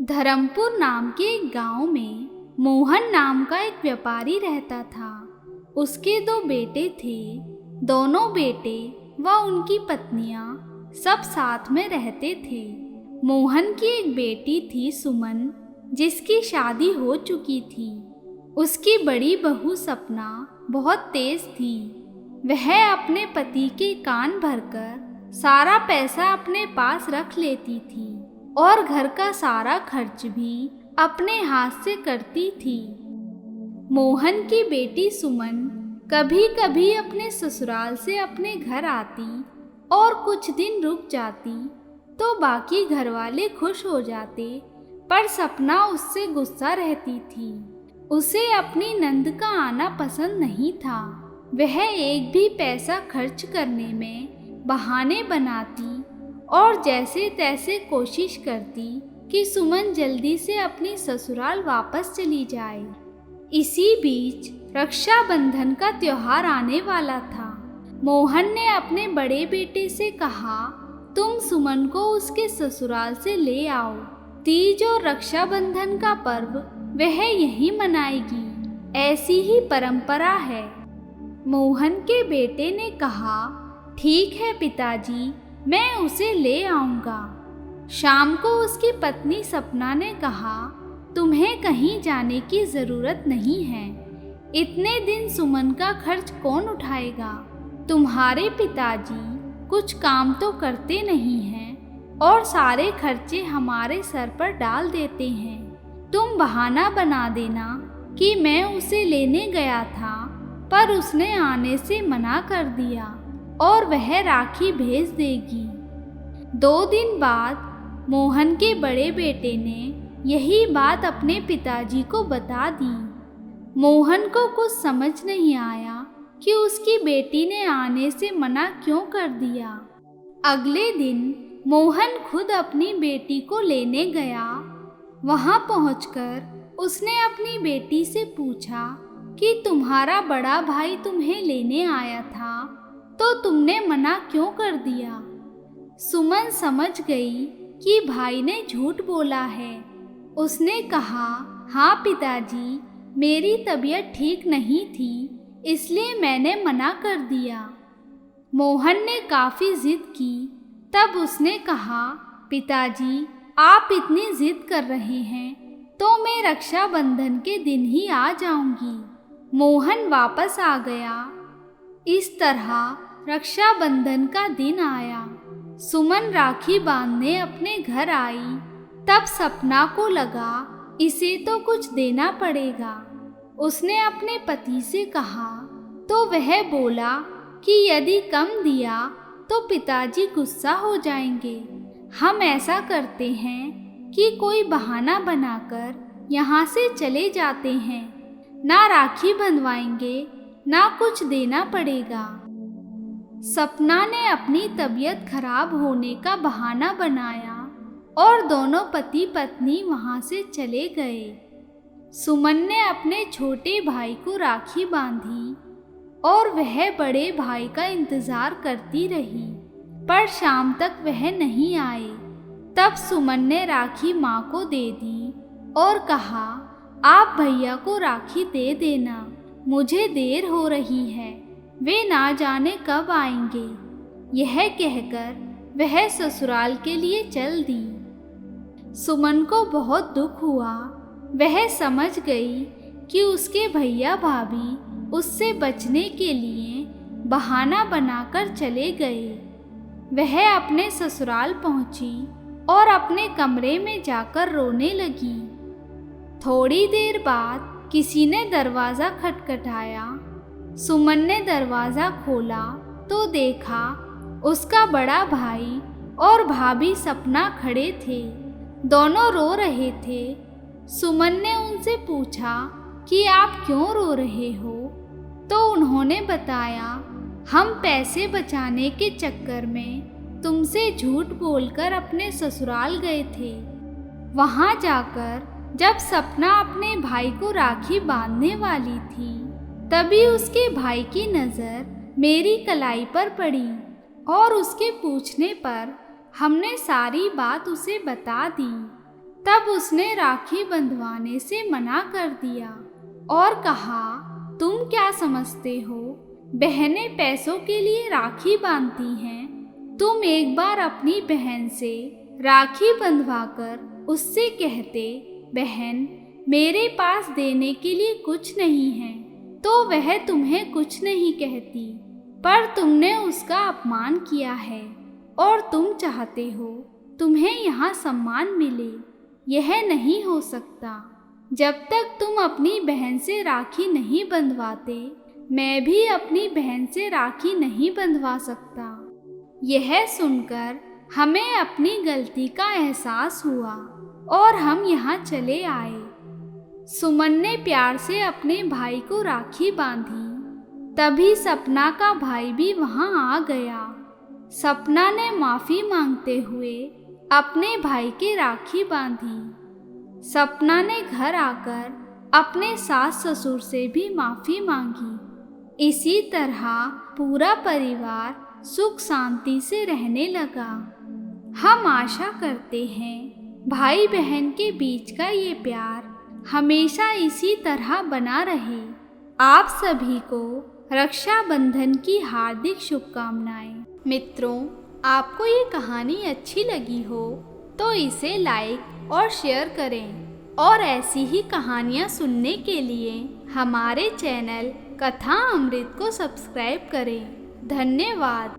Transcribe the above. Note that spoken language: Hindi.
धर्मपुर नाम के एक गांव में मोहन नाम का एक व्यापारी रहता था। उसके दो बेटे थे। दोनों बेटे व उनकी पत्नियां सब साथ में रहते थे। मोहन की एक बेटी थी सुमन, जिसकी शादी हो चुकी थी। उसकी बड़ी बहू सपना बहुत तेज थी। वह अपने पति के कान भरकर सारा पैसा अपने पास रख लेती थी और घर का सारा खर्च भी अपने हाथ से करती थी। मोहन की बेटी सुमन कभी कभी अपने ससुराल से अपने घर आती और कुछ दिन रुक जाती तो बाकी घर वाले खुश हो जाते, पर सपना उससे गुस्सा रहती थी। उसे अपनी नंद का आना पसंद नहीं था। वह एक भी पैसा खर्च करने में बहाने बनाती और जैसे तैसे कोशिश करती कि सुमन जल्दी से अपनी ससुराल वापस चली जाए। इसी बीच रक्षाबंधन का त्योहार आने वाला था। मोहन ने अपने बड़े बेटे से कहा, तुम सुमन को उसके ससुराल से ले आओ। तीज और रक्षाबंधन का पर्व वह यहीं मनाएगी, ऐसी ही परंपरा है। मोहन के बेटे ने कहा, ठीक है पिताजी, मैं उसे ले आऊँगा। शाम को उसकी पत्नी सपना ने कहा, तुम्हें कहीं जाने की ज़रूरत नहीं है। इतने दिन सुमन का खर्च कौन उठाएगा? तुम्हारे पिताजी कुछ काम तो करते नहीं हैं और सारे खर्चे हमारे सर पर डाल देते हैं। तुम बहाना बना देना कि मैं उसे लेने गया था, पर उसने आने से मना कर दिया और वह राखी भेज देगी। 2 दिन बाद मोहन के बड़े बेटे ने यही बात अपने पिताजी को बता दी। मोहन को कुछ समझ नहीं आया कि उसकी बेटी ने आने से मना क्यों कर दिया। अगले दिन मोहन खुद अपनी बेटी को लेने गया। वहां पहुंचकर उसने अपनी बेटी से पूछा कि तुम्हारा बड़ा भाई तुम्हें लेने आया था, तो तुमने मना क्यों कर दिया? सुमन समझ गई कि भाई ने झूठ बोला है। उसने कहा, हाँ पिताजी, मेरी तबीयत ठीक नहीं थी, इसलिए मैंने मना कर दिया। मोहन ने काफ़ी जिद की। तब उसने कहा, पिताजी, आप इतनी जिद कर रहे हैं तो मैं रक्षाबंधन के दिन ही आ जाऊंगी। मोहन वापस आ गया। इस तरह रक्षाबंधन का दिन आया। सुमन राखी बांधने अपने घर आई। तब सपना को लगा, इसे तो कुछ देना पड़ेगा। उसने अपने पति से कहा तो वह बोला कि यदि कम दिया तो पिताजी गुस्सा हो जाएंगे। हम ऐसा करते हैं कि कोई बहाना बनाकर यहाँ से चले जाते हैं। ना राखी बंधवाएंगे, ना कुछ देना पड़ेगा। सपना ने अपनी तबीयत खराब होने का बहाना बनाया और दोनों पति पत्नी वहाँ से चले गए। सुमन ने अपने छोटे भाई को राखी बांधी और वह बड़े भाई का इंतज़ार करती रही, पर शाम तक वह नहीं आए। तब सुमन ने राखी माँ को दे दी और कहा, आप भैया को राखी दे देना, मुझे देर हो रही है, वे ना जाने कब आएंगे। यह कहकर वह ससुराल के लिए चल दी। सुमन को बहुत दुख हुआ। वह समझ गई कि उसके भैया भाभी उससे बचने के लिए बहाना बनाकर चले गए। वह अपने ससुराल पहुंची और अपने कमरे में जाकर रोने लगी। थोड़ी देर बाद किसी ने दरवाज़ा खटखटाया। सुमन ने दरवाज़ा खोला तो देखा उसका बड़ा भाई और भाभी सपना खड़े थे। दोनों रो रहे थे। सुमन ने उनसे पूछा कि आप क्यों रो रहे हो? तो उन्होंने बताया, हम पैसे बचाने के चक्कर में तुमसे झूठ बोलकर अपने ससुराल गए थे। वहाँ जाकर जब सपना अपने भाई को राखी बांधने वाली थी, तभी उसके भाई की नज़र मेरी कलाई पर पड़ी और उसके पूछने पर हमने सारी बात उसे बता दी। तब उसने राखी बंधवाने से मना कर दिया और कहा, तुम क्या समझते हो, बहनें पैसों के लिए राखी बांधती हैं? तुम एक बार अपनी बहन से राखी बंधवाकर उससे कहते, बहन मेरे पास देने के लिए कुछ नहीं है, तो वह तुम्हें कुछ नहीं कहती। पर तुमने उसका अपमान किया है और तुम चाहते हो तुम्हें यहाँ सम्मान मिले। यह नहीं हो सकता। जब तक तुम अपनी बहन से राखी नहीं बंधवाते, मैं भी अपनी बहन से राखी नहीं बंधवा सकता। यह सुनकर हमें अपनी गलती का एहसास हुआ और हम यहाँ चले आए। सुमन ने प्यार से अपने भाई को राखी बांधी। तभी सपना का भाई भी वहाँ आ गया। सपना ने माफ़ी मांगते हुए अपने भाई के राखी बांधी। सपना ने घर आकर अपने सास ससुर से भी माफ़ी मांगी। इसी तरह पूरा परिवार सुख शांति से रहने लगा। हम आशा करते हैं भाई बहन के बीच का ये प्यार हमेशा इसी तरह बना रहे। आप सभी को रक्षाबंधन की हार्दिक शुभकामनाएं। मित्रों, आपको ये कहानी अच्छी लगी हो तो इसे लाइक और शेयर करें और ऐसी ही कहानियाँ सुनने के लिए हमारे चैनल कथा अमृत को सब्सक्राइब करें। धन्यवाद।